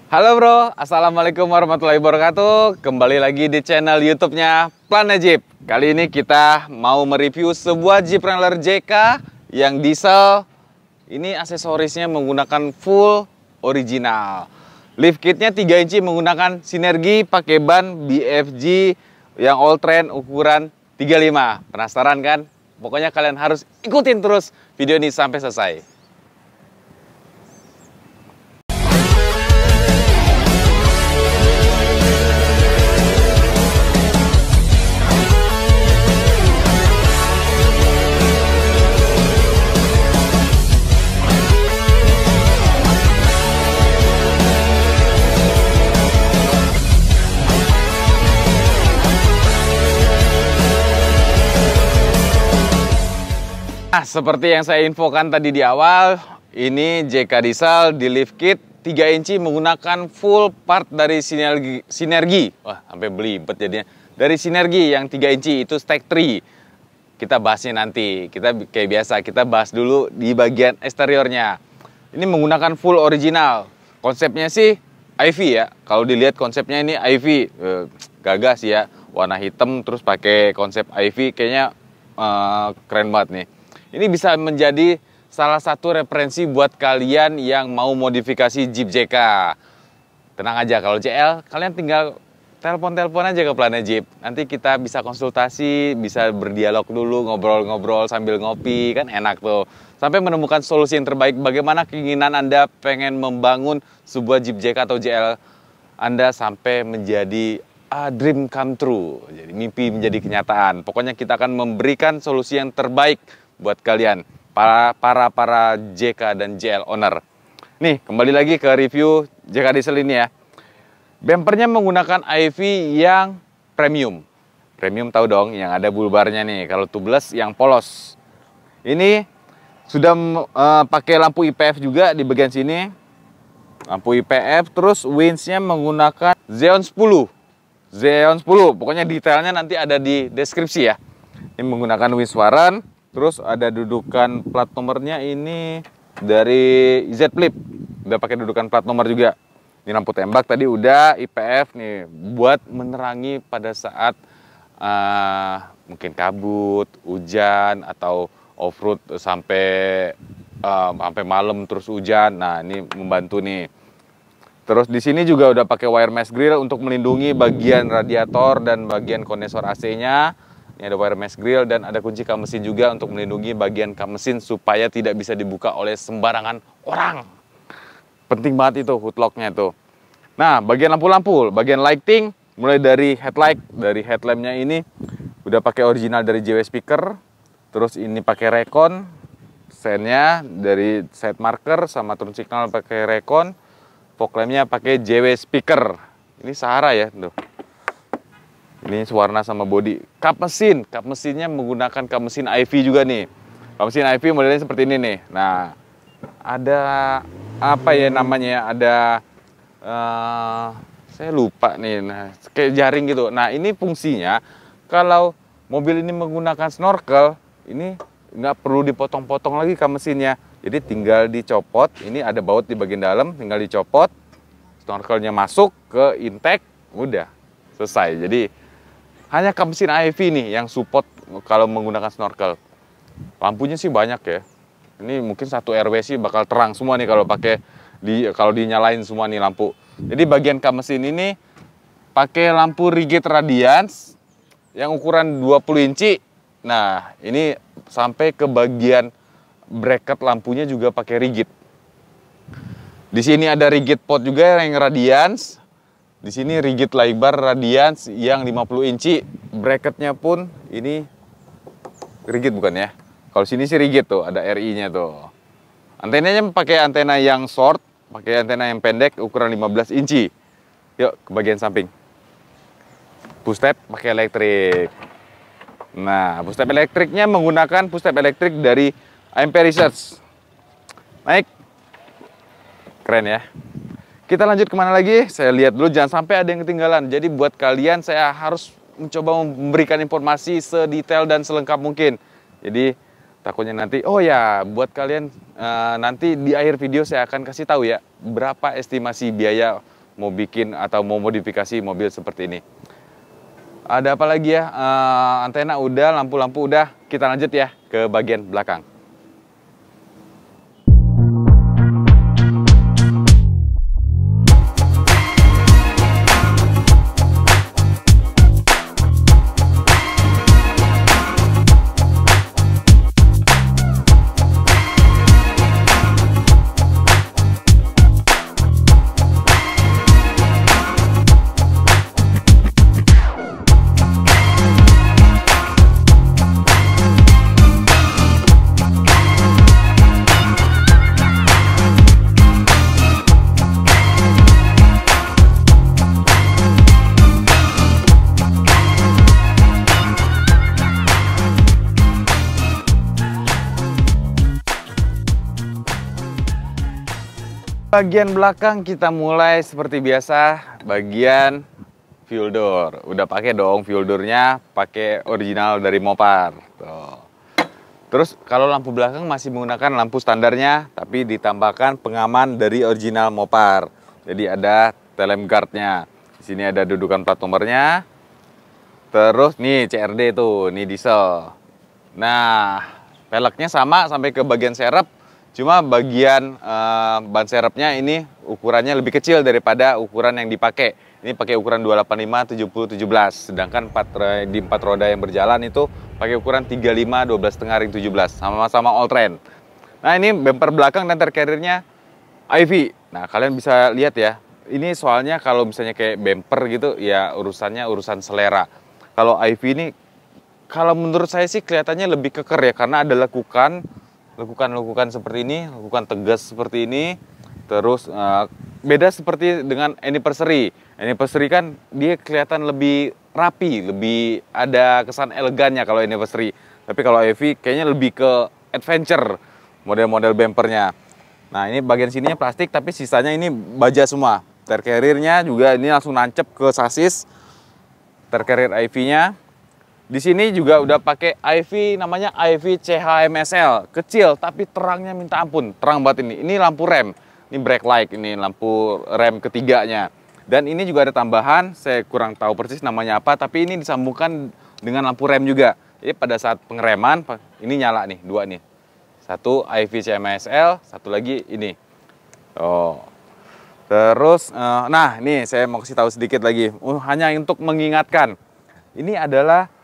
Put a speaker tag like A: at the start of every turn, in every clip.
A: Halo bro, Assalamualaikum warahmatullahi wabarakatuh. Kembali lagi di channel YouTube-nya Planet Jeep. Kali ini kita mau mereview sebuah Jeep Wrangler JK yang diesel. Ini aksesorisnya menggunakan full original. Lift kitnya 3 inci menggunakan sinergi, pakai ban BFG yang all terrain ukuran 35. Penasaran kan? Pokoknya kalian harus ikutin terus video ini sampai selesai. Nah, seperti yang saya infokan tadi di awal, ini JK Diesel di lift kit 3 inci menggunakan full part dari sinergi. Wah, sampai belibet jadinya. Dari sinergi yang 3 inci itu stack 3. Kita bahasnya nanti. Kita kayak biasa, kita bahas dulu di bagian eksteriornya. Ini menggunakan full original. Konsepnya sih IV ya. Kalau dilihat konsepnya ini IV. Gagah sih ya. Warna hitam terus pakai konsep IV kayaknya keren banget nih. Ini bisa menjadi salah satu referensi buat kalian yang mau modifikasi Jeep JK. Tenang aja, kalau JL kalian tinggal telepon-telepon aja ke Planet Jeep. Nanti kita bisa konsultasi, bisa berdialog dulu, ngobrol-ngobrol sambil ngopi, kan enak tuh. Sampai menemukan solusi yang terbaik bagaimana keinginan Anda pengen membangun sebuah Jeep JK atau JL Anda sampai menjadi dream come true. Jadi mimpi menjadi kenyataan. Pokoknya kita akan memberikan solusi yang terbaik buat kalian, para JK dan JL owner. Nih, kembali lagi ke review JK Diesel ini ya. Bempernya menggunakan IV yang premium. Premium tahu dong, yang ada bulbarnya nih. Kalau tubeless yang polos. Ini sudah pakai lampu IPF juga di bagian sini. Lampu IPF, terus windsnya menggunakan Xeon 10. Xeon 10, pokoknya detailnya nanti ada di deskripsi ya. Ini menggunakan winds Warren. Terus ada dudukan plat nomornya ini dari Z Flip. Udah pakai dudukan plat nomor juga. Ini lampu tembak tadi udah IPF nih buat menerangi pada saat mungkin kabut, hujan atau off-road sampai malam terus hujan. Nah, ini membantu nih. Terus di sini juga udah pakai wire mesh grill untuk melindungi bagian radiator dan bagian kondensor AC-nya. Ini ada wire mesh grill dan ada kunci kap mesin juga untuk melindungi bagian kap mesin supaya tidak bisa dibuka oleh sembarangan orang. Penting banget itu hoodlocknya itu. Nah, bagian lampu-lampu, bagian lighting, mulai dari headlight, dari headlampnya ini udah pakai original dari JW Speaker. Terus ini pakai Recon, sennya dari side marker sama turn signal pakai Recon. Fog lampnya pakai JW Speaker. Ini Sahara ya, tuh. Ini warna sama body. Kap mesinnya menggunakan kap mesin IV juga nih. Kap mesin IV modelnya seperti ini nih. Nah, ada apa ya namanya? Ada saya lupa nih. Nah, kayak jaring gitu. Nah, ini fungsinya kalau mobil ini menggunakan snorkel, ini nggak perlu dipotong-potong lagi kap mesinnya. Jadi tinggal dicopot. Ini ada baut di bagian dalam, tinggal dicopot. Snorkelnya masuk ke intake, udah selesai. Jadi hanya kap mesin IV nih yang support kalau menggunakan snorkel. Lampunya sih banyak ya. Ini mungkin satu RW sih bakal terang semua nih kalau pakai kalau dinyalain semua nih lampu. Jadi bagian kap mesin ini pakai lampu rigid radiance yang ukuran 20 inci. Nah, ini sampai ke bagian bracket lampunya juga pakai rigid. Di sini ada rigid pot juga yang radiance. Di sini rigid lebar radiance yang 50 inci. Bracketnya pun ini rigid bukan ya? Kalau sini sih rigid tuh, ada RI-nya tuh. Antenanya pakai antena yang short, pakai antena yang pendek ukuran 15 inci. Yuk ke bagian samping. Push step pakai elektrik. Nah, push step elektriknya menggunakan push step elektrik dari AMP Research. Naik. Keren ya. Kita lanjut kemana lagi? Saya lihat dulu, jangan sampai ada yang ketinggalan. Jadi buat kalian saya harus mencoba memberikan informasi sedetail dan selengkap mungkin. Jadi takutnya nanti, oh ya buat kalian nanti di akhir video saya akan kasih tahu ya berapa estimasi biaya mau bikin atau mau modifikasi mobil seperti ini. Ada apa lagi ya? Antena udah, lampu-lampu udah. Kita lanjut ya ke bagian belakang. Bagian belakang kita mulai seperti biasa, bagian fuel door. Udah pakai dong fuel door-nya, pakai original dari Mopar. Tuh. Terus kalau lampu belakang masih menggunakan lampu standarnya, tapi ditambahkan pengaman dari original Mopar. Jadi ada telem guard-nya. Di sini ada dudukan plat nomornya. Terus nih CRD tuh, nih diesel. Nah, peleknya sama sampai ke bagian serep. Cuma bagian ban serepnya ini ukurannya lebih kecil daripada ukuran yang dipakai. Ini pakai ukuran 285 70 17. Sedangkan di 4 roda yang berjalan itu pakai ukuran 35 12,5 ring 17. Sama-sama all trend. Nah, ini bumper belakang dan tercarrier-nya IV. Nah, kalian bisa lihat ya. Ini soalnya kalau misalnya kayak bumper gitu ya urusannya urusan selera. Kalau IV ini kalau menurut saya sih kelihatannya lebih keker ya karena ada lekukan seperti ini, lekukan tegas seperti ini. Terus beda seperti dengan Anniversary. Anniversary kan dia kelihatan lebih rapi, lebih ada kesan elegannya kalau Anniversary. Tapi kalau EV kayaknya lebih ke adventure model-model bumpernya. Nah, ini bagian sininya plastik tapi sisanya ini baja semua. Tire carrier-nya juga ini langsung nancep ke sasis. Tire carrier IV-nya. Di sini juga udah pakai IV, namanya IV CHMSL, kecil tapi terangnya minta ampun, terang banget ini. Ini lampu rem, ini brake light, ini lampu rem ketiganya. Dan ini juga ada tambahan, saya kurang tahu persis namanya apa, tapi ini disambungkan dengan lampu rem juga. Jadi pada saat pengereman, ini nyala nih, dua nih. Satu IV CHMSL, satu lagi ini. Oh. Terus, nah ini saya mau kasih tahu sedikit lagi, hanya untuk mengingatkan. Ini adalah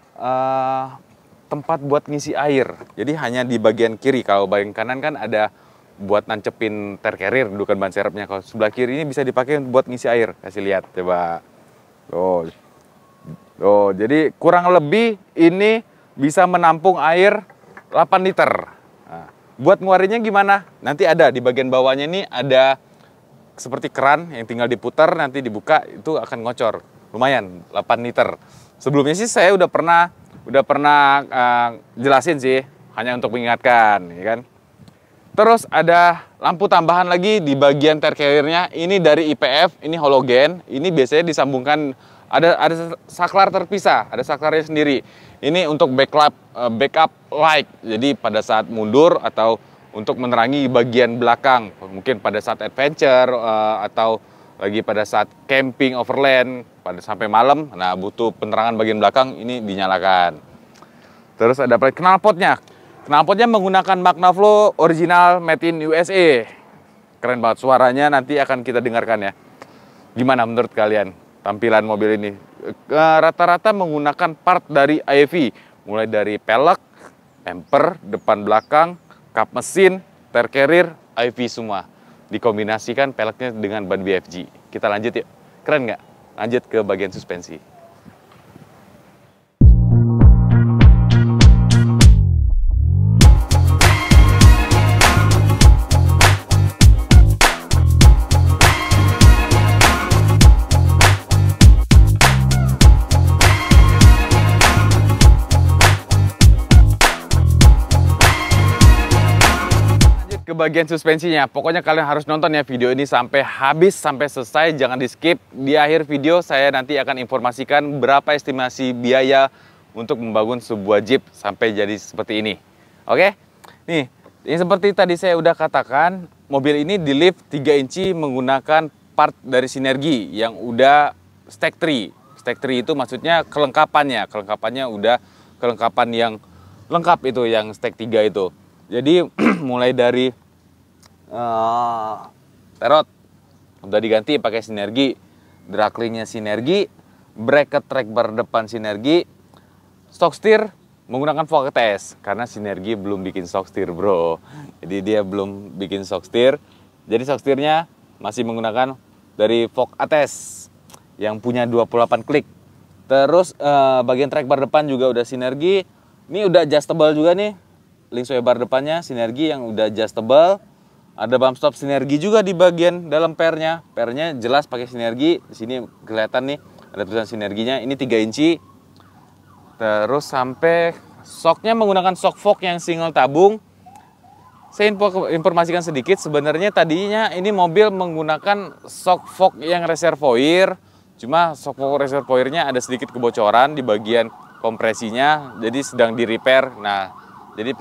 A: tempat buat ngisi air. Jadi hanya di bagian kiri. Kalau bagian kanan kan ada buat nancepin tire carrier, dudukan ban serepnya. Kalau sebelah kiri ini bisa dipakai buat ngisi air. Kasih lihat, coba. Oh, jadi kurang lebih ini bisa menampung air 8 liter. Nah, buat ngeluarinnya gimana? Nanti ada di bagian bawahnya ini ada seperti keran yang tinggal diputar, nanti dibuka itu akan ngocor. Lumayan 8 liter. Sebelumnya sih saya udah pernah jelasin sih, hanya untuk mengingatkan, ya kan. Terus ada lampu tambahan lagi di bagian tire carrier-nya. Ini dari IPF, ini halogen. Ini biasanya disambungkan ada saklar terpisah, ada saklarnya sendiri. Ini untuk backup light. Jadi pada saat mundur atau untuk menerangi bagian belakang, mungkin pada saat adventure atau lagi pada saat camping overland sampai malam, nah butuh penerangan bagian belakang ini dinyalakan. Terus ada knalpotnya. Knalpotnya menggunakan Magnaflow original made in USA. Keren banget suaranya, nanti akan kita dengarkan ya. Gimana menurut kalian tampilan mobil ini? Rata-rata menggunakan part dari IAV, mulai dari pelek, bumper, depan belakang, kap mesin, tire carrier, IAV semua. Dikombinasikan peleknya dengan ban BFG. Kita lanjut yuk. Keren nggak? Lanjut ke bagian suspensi. Ke bagian suspensinya, pokoknya kalian harus nonton ya video ini sampai habis, sampai selesai, jangan di skip. Di akhir video saya nanti akan informasikan berapa estimasi biaya untuk membangun sebuah Jeep sampai jadi seperti ini. Oke, nih, ini seperti tadi saya udah katakan, mobil ini di lift 3 inci menggunakan part dari sinergi yang udah stack 3. Stack 3 itu maksudnya kelengkapannya. Kelengkapannya udah kelengkapan yang lengkap itu, yang stack 3 itu. Jadi mulai dari terot udah diganti pakai sinergi, draklingnya sinergi, bracket track bar depan sinergi, stock steer menggunakan Vogue ATS karena sinergi belum bikin stock steer, bro. Jadi dia belum bikin stock steer. Jadi stock steernya masih menggunakan dari Vogue ATS yang punya 28 klik. Terus bagian track bar depan juga udah sinergi. Ini udah adjustable juga nih. Link sway bar depannya sinergi yang udah adjustable. Ada bump stop sinergi juga di bagian dalam pernya. Pernya jelas pakai sinergi. Di sini kelihatan nih ada tulisan sinerginya. Ini 3 inci. Terus sampai shocknya menggunakan shock Vogue yang single tabung. Saya informasikan sedikit, sebenarnya tadinya ini mobil menggunakan shock Vogue yang reservoir. Cuma shock Vogue reservoirnya ada sedikit kebocoran di bagian kompresinya, jadi sedang di repair. Nah, jadi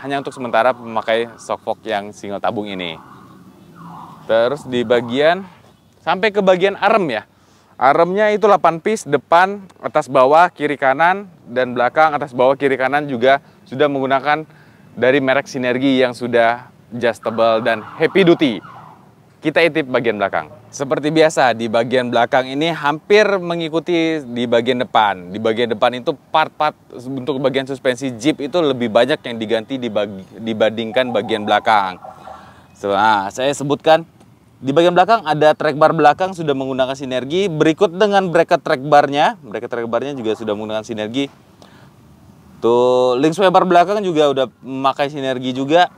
A: hanya untuk sementara memakai shock Vogue yang single tabung ini. Terus di bagian sampai ke bagian arm ya. Armnya itu 8 piece, depan, atas bawah, kiri kanan, dan belakang, atas bawah, kiri kanan juga sudah menggunakan dari merek sinergi yang sudah adjustable dan heavy duty. Kita intip bagian belakang. Seperti biasa, di bagian belakang ini hampir mengikuti di bagian depan. Di bagian depan itu part-part untuk bagian suspensi Jeep itu lebih banyak yang diganti dibandingkan bagian belakang. Nah, saya sebutkan di bagian belakang ada track bar belakang sudah menggunakan sinergi. Berikut dengan bracket track barnya. Bracket track barnya juga sudah menggunakan sinergi. Tuh, link sway bar belakang juga udah memakai sinergi juga.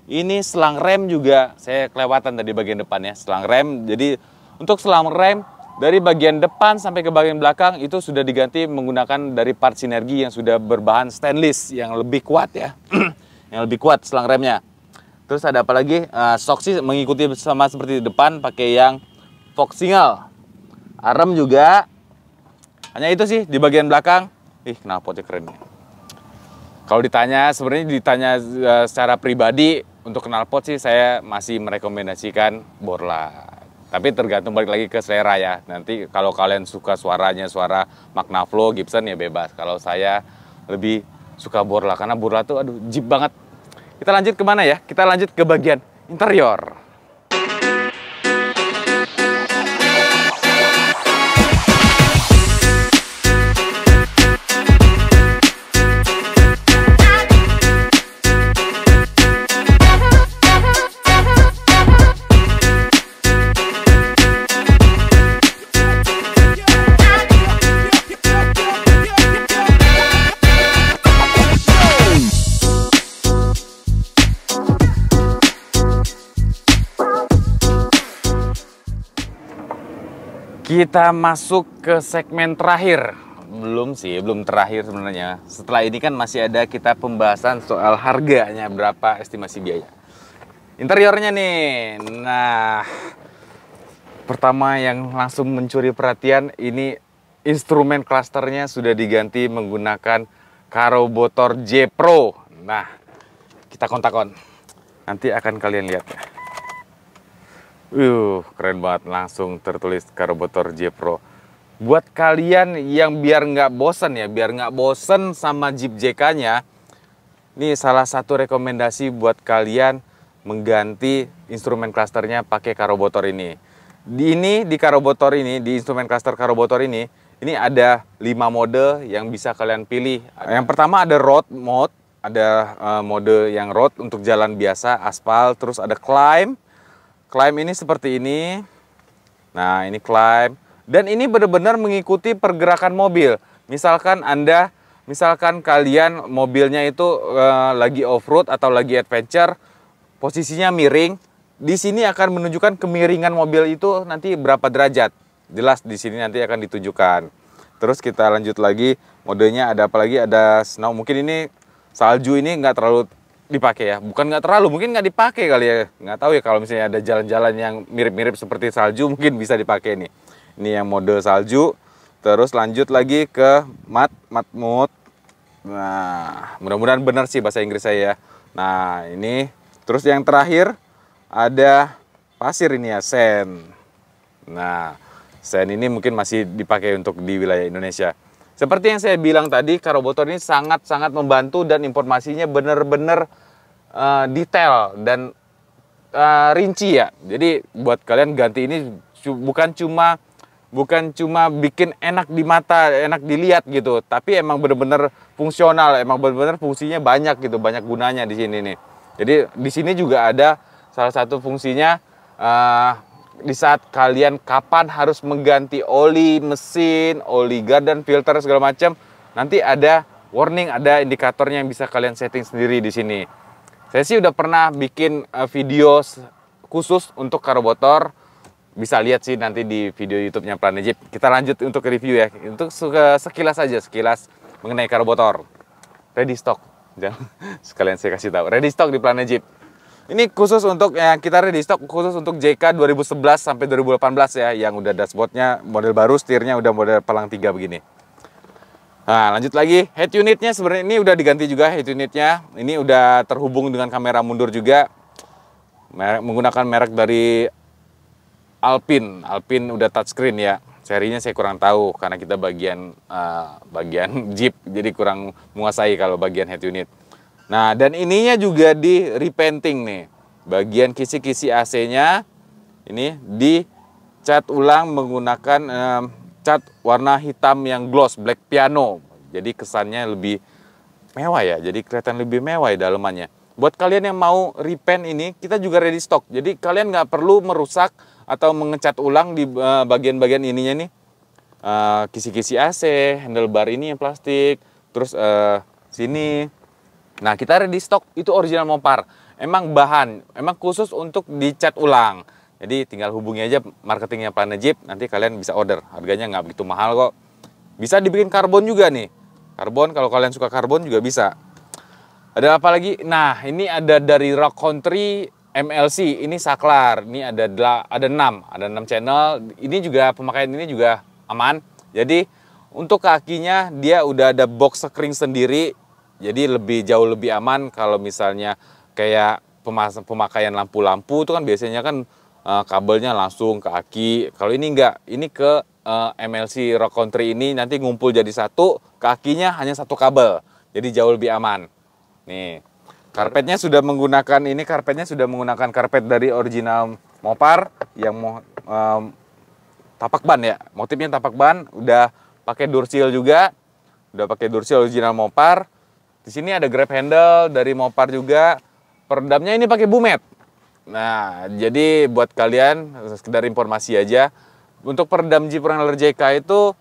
A: Ini selang rem juga saya kelewatan tadi bagian depannya, selang rem. Jadi untuk selang rem dari bagian depan sampai ke bagian belakang itu sudah diganti menggunakan dari part sinergi yang sudah berbahan stainless yang lebih kuat ya. Yang lebih kuat selang remnya. Terus ada apa lagi? Shock sih mengikuti sama seperti di depan, pakai yang Vogue single. Arm juga. Hanya itu sih di bagian belakang. Ih, knalpotnya keren nih. Kalau sebenarnya ditanya secara pribadi, untuk knalpot sih saya masih merekomendasikan Borla. Tapi tergantung balik lagi ke selera ya. Nanti kalau kalian suka suaranya, suara Magnaflow, Gibson ya bebas. Kalau saya lebih suka Borla, karena Borla tuh aduh Jeep banget. Kita lanjut kemana ya? Kita lanjut ke bagian interior. Kita masuk ke segmen terakhir. Belum sih, belum terakhir sebenarnya. Setelah ini kan masih ada kita pembahasan soal harganya, berapa estimasi biaya. Interiornya nih. Nah, pertama yang langsung mencuri perhatian ini instrumen clusternya sudah diganti menggunakan Carobotor J Pro. Nah, kita kontak-on. Nanti akan kalian lihat ya. Keren banget, langsung tertulis Carobotor J Pro. Buat kalian yang biar nggak bosen ya, biar nggak bosen sama Jeep JK-nya, ini salah satu rekomendasi buat kalian mengganti instrumen clusternya pakai Carobotor ini. Di Carobotor ini, di instrumen cluster Carobotor ini ada 5 mode yang bisa kalian pilih. Yang pertama ada road mode, ada mode yang road untuk jalan biasa, aspal, terus ada climb. Climb ini seperti ini. Nah, ini climb. Dan ini benar-benar mengikuti pergerakan mobil. Misalkan kalian mobilnya itu lagi off-road atau lagi adventure, posisinya miring. Di sini akan menunjukkan kemiringan mobil itu nanti berapa derajat. Jelas di sini nanti akan ditunjukkan. Terus kita lanjut lagi. Modenya ada apa lagi? Ada snow. Mungkin ini salju ini nggak terlalu dipakai ya, bukan nggak terlalu, mungkin nggak dipakai kali ya, nggak tahu ya. Kalau misalnya ada jalan-jalan yang mirip-mirip seperti salju mungkin bisa dipakai nih. Ini yang mode salju. Terus lanjut lagi ke matte mode. Nah, mudah-mudahan benar sih bahasa Inggris saya ya. Nah, ini terus yang terakhir ada pasir ini ya, sand. Nah, sen ini mungkin masih dipakai untuk di wilayah Indonesia. Seperti yang saya bilang tadi, karobotor ini sangat-sangat membantu dan informasinya benar-benar detail dan rinci ya. Jadi buat kalian ganti ini bukan cuma bikin enak di mata, enak dilihat gitu, tapi emang benar-benar fungsional, emang benar-benar fungsinya banyak gitu, banyak gunanya di sini nih. Jadi di sini juga ada salah satu fungsinya di saat kalian kapan harus mengganti oli mesin, oli gardan, filter segala macam, nanti ada warning, ada indikatornya yang bisa kalian setting sendiri di sini. Saya sih udah pernah bikin video khusus untuk karobotor, bisa lihat sih nanti di video YouTube-nya Planet Jeep. Kita lanjut untuk review ya, untuk sekilas aja, sekilas mengenai karobotor. Ready stock, jangan sekalian saya kasih tahu. Ready stock di Planet Jeep. Ini khusus untuk kita ready stock khusus untuk JK 2011 sampai 2018 ya, yang udah dashboardnya model baru, setirnya udah model palang 3 begini. Nah, lanjut lagi, head unitnya sebenarnya ini udah diganti juga head unitnya. Ini udah terhubung dengan kamera mundur juga, menggunakan merek dari Alpine. Alpine udah touchscreen ya. Serinya saya kurang tahu karena kita bagian Jeep, jadi kurang menguasai kalau bagian head unit. Nah, dan ininya juga di repainting nih. Bagian kisi-kisi AC-nya ini dicat ulang menggunakan cat warna hitam yang gloss, black piano. Jadi kesannya lebih mewah ya, jadi kelihatan lebih mewah ya dalemannya. Buat kalian yang mau repaint ini, kita juga ready stock. Jadi kalian nggak perlu merusak atau mengecat ulang di bagian-bagian ininya nih. Kisi-kisi AC, handlebar ini yang plastik, terus sini. Nah, kita ready stock itu original Mopar. Emang khusus untuk dicat ulang. Jadi tinggal hubungi aja marketingnya Planet Jeep, nanti kalian bisa order. Harganya nggak begitu mahal kok. Bisa dibikin karbon juga nih. Karbon, kalau kalian suka karbon juga bisa. Ada apa lagi? Nah, ini ada dari Rock Country MLC. Ini saklar. Ini ada 6 channel. Ini juga pemakaian ini juga aman. Jadi untuk kakinya dia udah ada box screen sendiri. Jadi jauh lebih aman kalau misalnya kayak pemakaian lampu-lampu itu kan biasanya kan kabelnya langsung ke kaki. Kalau ini enggak, ini ke MLC Rock Country ini nanti ngumpul jadi satu, kakinya hanya satu kabel. Jadi jauh lebih aman. Nih, karpetnya sudah menggunakan karpet dari original Mopar yang tapak ban ya. Motifnya tapak ban, udah pakai dursil juga. Udah pakai dursil original Mopar. Di sini ada grab handle dari Mopar juga. Peredamnya ini pakai Bumet. Nah, jadi buat kalian sekedar informasi aja. Untuk peredam Jeep Wrangler JK itu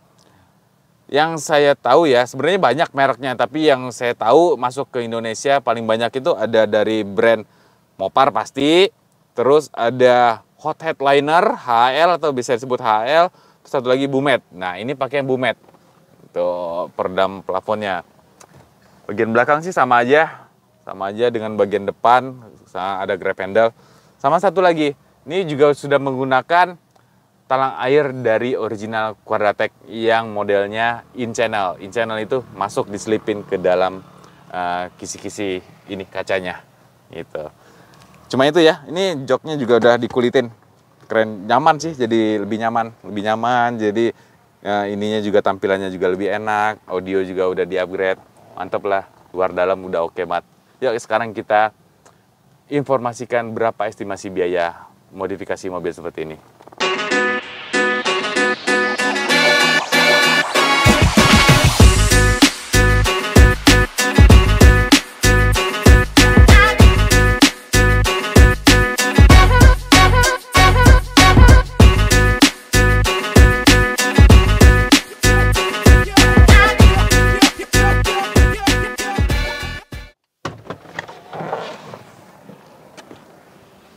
A: yang saya tahu ya, sebenarnya banyak mereknya, tapi yang saya tahu masuk ke Indonesia paling banyak itu ada dari brand Mopar pasti. Terus ada Hot Headliner, HL atau bisa disebut HL. Terus satu lagi Bumet. Nah, ini pakai Bumet. Itu peredam plafonnya. Bagian belakang sih sama aja dengan bagian depan, ada grab handle. Sama satu lagi, ini juga sudah menggunakan talang air dari original Quadratec yang modelnya in-channel. In-channel itu masuk diselipin ke dalam kisi-kisi ini kacanya. Gitu. Cuma itu ya, ini joknya juga udah dikulitin. Keren, nyaman sih, jadi lebih nyaman. Jadi ininya juga tampilannya juga lebih enak, audio juga udah di-upgrade. Mantap lah, luar dalam udah oke banget. Yuk sekarang kita informasikan berapa estimasi biaya modifikasi mobil seperti ini.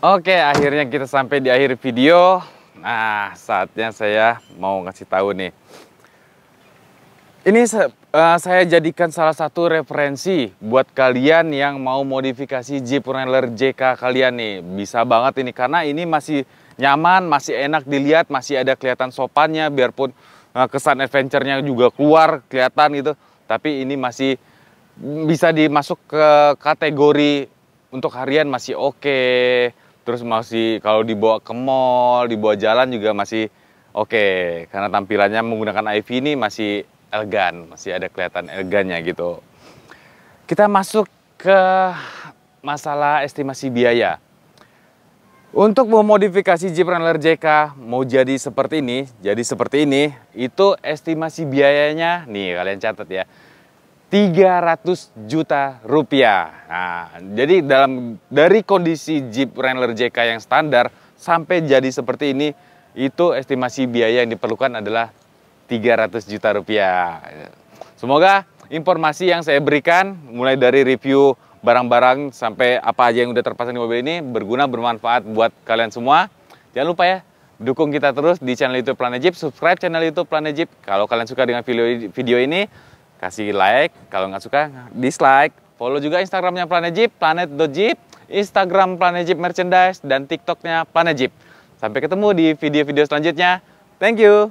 A: Oke, akhirnya kita sampai di akhir video. Nah, saatnya saya mau ngasih tahu nih. Ini saya jadikan salah satu referensi buat kalian yang mau modifikasi Jeep Wrangler JK kalian nih. Bisa banget ini, karena ini masih nyaman, masih enak dilihat, masih ada kelihatan sopannya, biarpun kesan adventure-nya juga keluar, kelihatan gitu. Tapi ini masih bisa dimasuk ke kategori untuk harian masih oke. Terus masih kalau dibawa ke mall, dibawa jalan juga masih Oke, karena tampilannya menggunakan IV ini masih elegan, masih ada kelihatan elegannya gitu. Kita masuk ke masalah estimasi biaya. Untuk memodifikasi Jeep Wrangler JK mau jadi seperti ini, itu estimasi biayanya, nih kalian catat ya, 300 juta rupiah. Nah, jadi dari kondisi Jeep Wrangler JK yang standar sampai jadi seperti ini, itu estimasi biaya yang diperlukan adalah 300 juta rupiah. Semoga informasi yang saya berikan, mulai dari review barang-barang sampai apa aja yang udah terpasang di mobil ini, berguna, bermanfaat buat kalian semua. Jangan lupa ya, dukung kita terus di channel YouTube Planet Jeep, subscribe channel YouTube Planet Jeep. Kalau kalian suka dengan video ini, kasih like. Kalau nggak suka, dislike. Follow juga Instagramnya Planet Jeep, planet.jeep, Instagram Planet Jeep Merchandise, dan TikToknya Planet Jeep. Sampai ketemu di video-video selanjutnya. Thank you.